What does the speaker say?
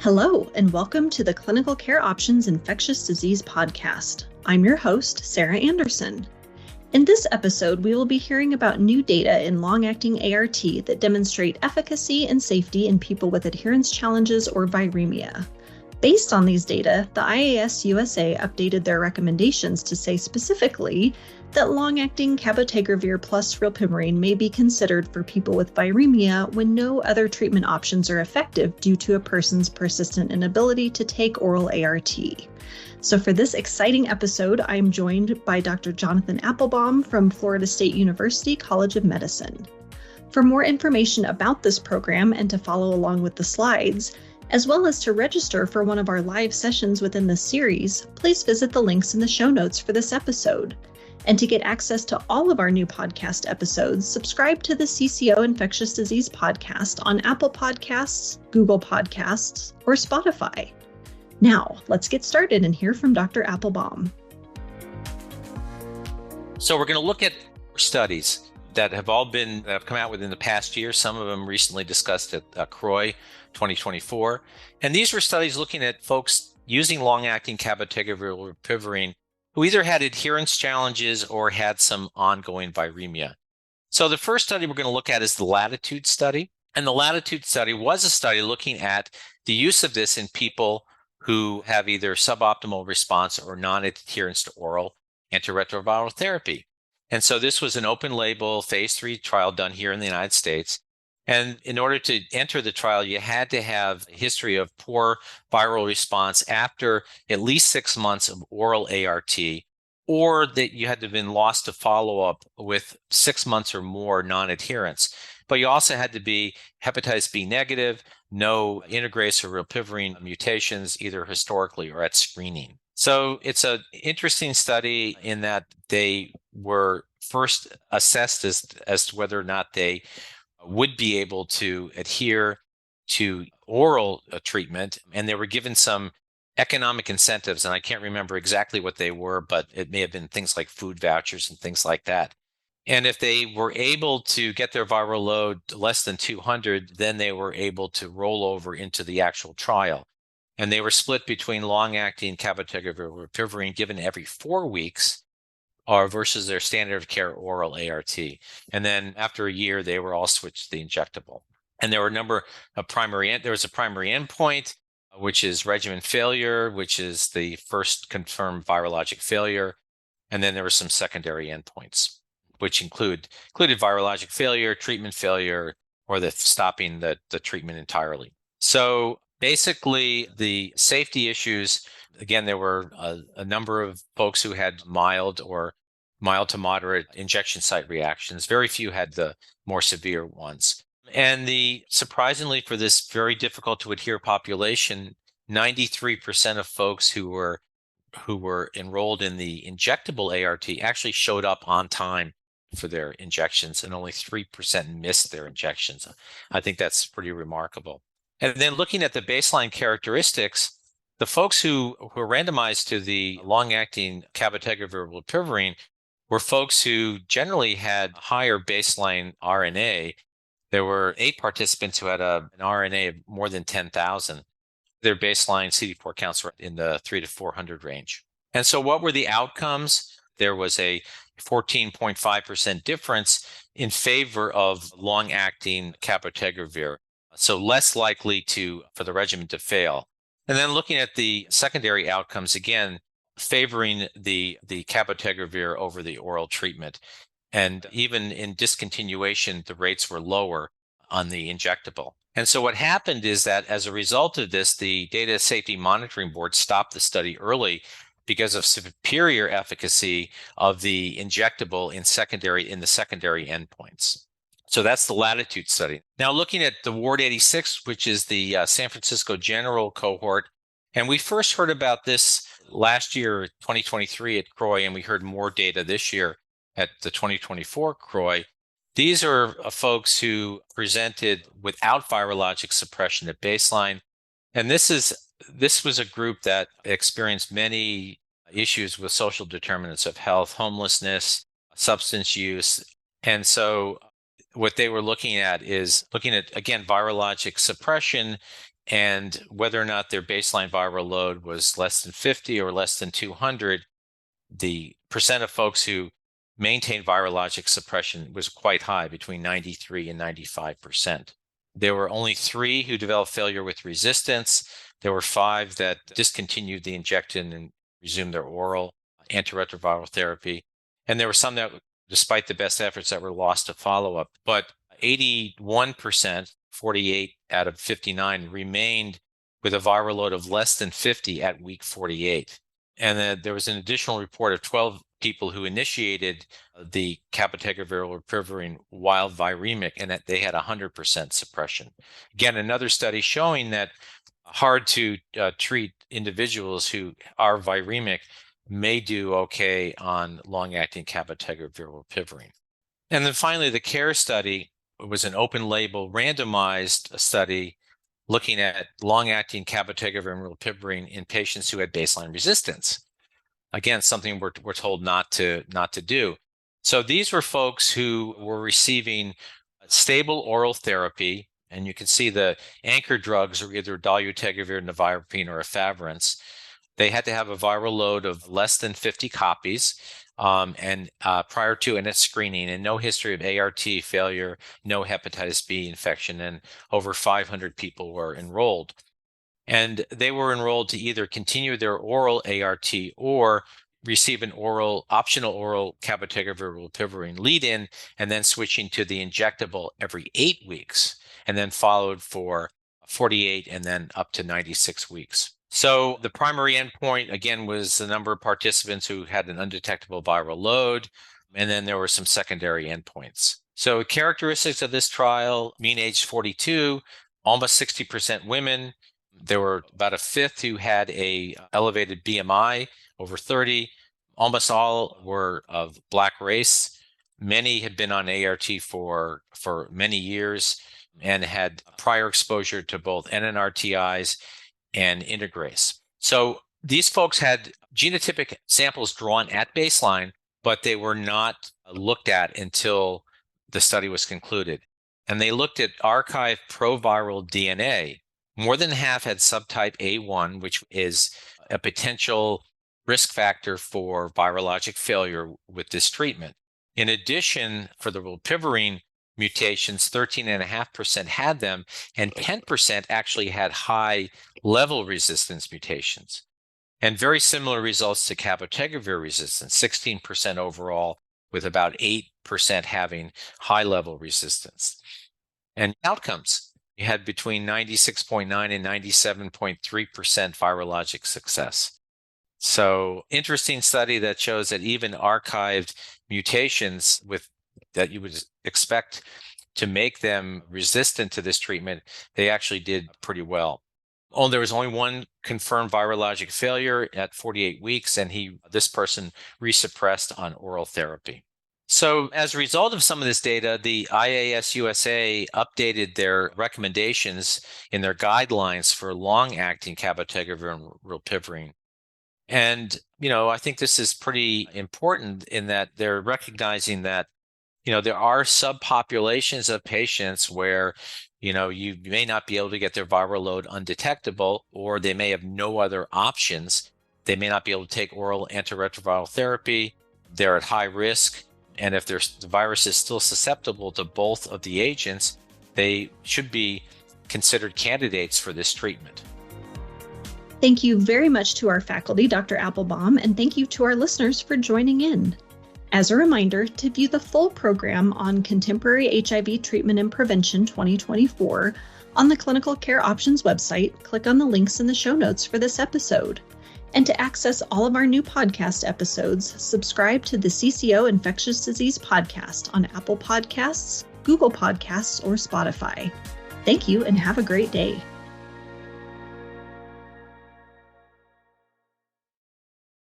Hello, and welcome to the Clinical Care Options Infectious Disease Podcast. I'm your host, Sarah Anderson. In this episode, we will be hearing about new data in long-acting ART that demonstrate efficacy and safety in people with adherence challenges or viremia. Based on these data, the IAS USA updated their recommendations to say specifically that long-acting cabotegravir plus rilpivirine may be considered for people with viremia when no other treatment options are effective due to a person's persistent inability to take oral ART. So for this exciting episode, I am joined by Dr. Jonathan Appelbaum from Florida State University College of Medicine. For more information about this program and to follow along with the slides, as well as to register for one of our live sessions within this series, please visit the links in the show notes for this episode. And to get access to all of our new podcast episodes, subscribe to the CCO Infectious Disease Podcast on Apple Podcasts, Google Podcasts, or Spotify. Now, let's get started and hear from Dr. Appelbaum. So we're going to look at studies that have come out within the past year. Some of them recently discussed at CROI 2024. And these were studies looking at folks using long-acting cabotegravir or rilpivirine who either had adherence challenges or had some ongoing viremia. So the first study we're going to look at is the LATITUDE study. And the LATITUDE study was a study looking at the use of this in people who have either suboptimal response or non-adherence to oral antiretroviral therapy. And so this was an open label phase 3 trial done here in the United States. And in order to enter the trial, you had to have a history of poor viral response after at least 6 months of oral ART, or that you had to have been lost to follow-up with 6 months or more non-adherence. But you also had to be hepatitis B negative, no integrase or rilpivirine mutations, either historically or at screening. So it's an interesting study in that they were first assessed as to whether or not they would be able to adhere to oral treatment, and they were given some economic incentives, and I can't remember exactly what they were, but it may have been things like food vouchers and things like that. And if they were able to get their viral load less than 200, then they were able to roll over into the actual trial. And they were split between long-acting cabotegravir or rilpivirine given every 4 weeks or versus their standard of care oral ART. And then after a year, they were all switched to the injectable. And there were a number of there was a primary endpoint, which is regimen failure, which is the first confirmed virologic failure. And then there were some secondary endpoints, which included virologic failure, treatment failure, or the stopping the treatment entirely. So basically, the safety issues, again, there were a number of folks who had mild to moderate injection site reactions. Very few had the more severe ones. And surprisingly for this very difficult to adhere population, 93% of folks who were enrolled in the injectable ART actually showed up on time for their injections, and only 3% missed their injections. I think that's pretty remarkable. And then looking at the baseline characteristics, the folks who were randomized to the long-acting cabotegravir rilpivirine were folks who generally had higher baseline RNA. There were 8 participants who had an RNA of more than 10,000. Their baseline CD4 counts were in the 300 to 400 range. And so what were the outcomes? There was a 14.5% difference in favor of long-acting cabotegravir, so less likely for the regimen to fail. And then looking at the secondary outcomes, again, favoring the cabotegravir over the oral treatment. And even in discontinuation, the rates were lower on the injectable. And so what happened is that as a result of this, the Data Safety Monitoring Board stopped the study early because of superior efficacy of the injectable in the secondary endpoints. So that's the LATITUDE study. Now looking at the Ward 86, which is the San Francisco General cohort, and we first heard about this last year, 2023 at CROI, and we heard more data this year at the 2024 CROI. These are folks who presented without virologic suppression at baseline. And this was a group that experienced many issues with social determinants of health, homelessness, substance use. And so what they were looking at, again, virologic suppression and whether or not their baseline viral load was less than 50 or less than 200, the percent of folks who maintained virologic suppression was quite high, between 93 and 95%. There were only 3 who developed failure with resistance. There were 5 that discontinued the injection and resumed their oral antiretroviral therapy. And there were some that, despite the best efforts, that were lost to follow-up. But 81%, 48 out of 59, remained with a viral load of less than 50 at week 48. And then there was an additional report of 12 people who initiated the cabotegravir rilpivirine while viremic, and that they had 100% suppression. Again, another study showing that hard to treat individuals who are viremic may do okay on long-acting cabotegravir rilpivirine. And then finally, the CARE study was an open-label randomized study looking at long-acting cabotegravir rilpivirine in patients who had baseline resistance. Again, something we're told not to do. So these were folks who were receiving stable oral therapy, and you can see the anchor drugs are either dolutegravir, nevirapine, or efavirenz. They had to have a viral load of less than 50 copies and prior to and at screening, and no history of ART failure, no hepatitis B infection, and over 500 people were enrolled. And they were enrolled to either continue their oral ART or receive an optional oral cabotegravir rilpivirine lead-in, and then switching to the injectable every 8 weeks, and then followed for 48 and then up to 96 weeks. So the primary endpoint, again, was the number of participants who had an undetectable viral load, and then there were some secondary endpoints. So characteristics of this trial: mean age 42, almost 60% women. There were about a fifth who had a elevated BMI over 30. Almost all were of Black race. Many had been on ART for many years and had prior exposure to both NNRTIs and integrase. So these folks had genotypic samples drawn at baseline, but they were not looked at until the study was concluded. And they looked at archived proviral DNA. More than half had subtype A1, which is a potential risk factor for virologic failure with this treatment. In addition, for the rilpivirine mutations, 13.5% had them, and 10% actually had high-level resistance mutations. And very similar results to cabotegravir resistance, 16% overall, with about 8% having high-level resistance. And outcomes: you had between 96.9 and 97.3% virologic success. So interesting study that shows that even archived mutations that you would expect to make them resistant to this treatment, they actually did pretty well. There was only one confirmed virologic failure at 48 weeks, and this person resuppressed on oral therapy. So as a result of some of this data, the IAS USA updated their recommendations in their guidelines for long-acting cabotegravir and rilpivirine. And, I think this is pretty important in that they're recognizing that, there are subpopulations of patients where, you may not be able to get their viral load undetectable, or they may have no other options. They may not be able to take oral antiretroviral therapy. They're at high risk. And if the virus is still susceptible to both of the agents, they should be considered candidates for this treatment. Thank you very much to our faculty, Dr. Appelbaum, and thank you to our listeners for joining in. As a reminder, to view the full program on Contemporary HIV Treatment and Prevention 2024 on the Clinical Care Options website, click on the links in the show notes for this episode. And to access all of our new podcast episodes, subscribe to the CCO Infectious Disease Podcast on Apple Podcasts, Google Podcasts, or Spotify. Thank you and have a great day.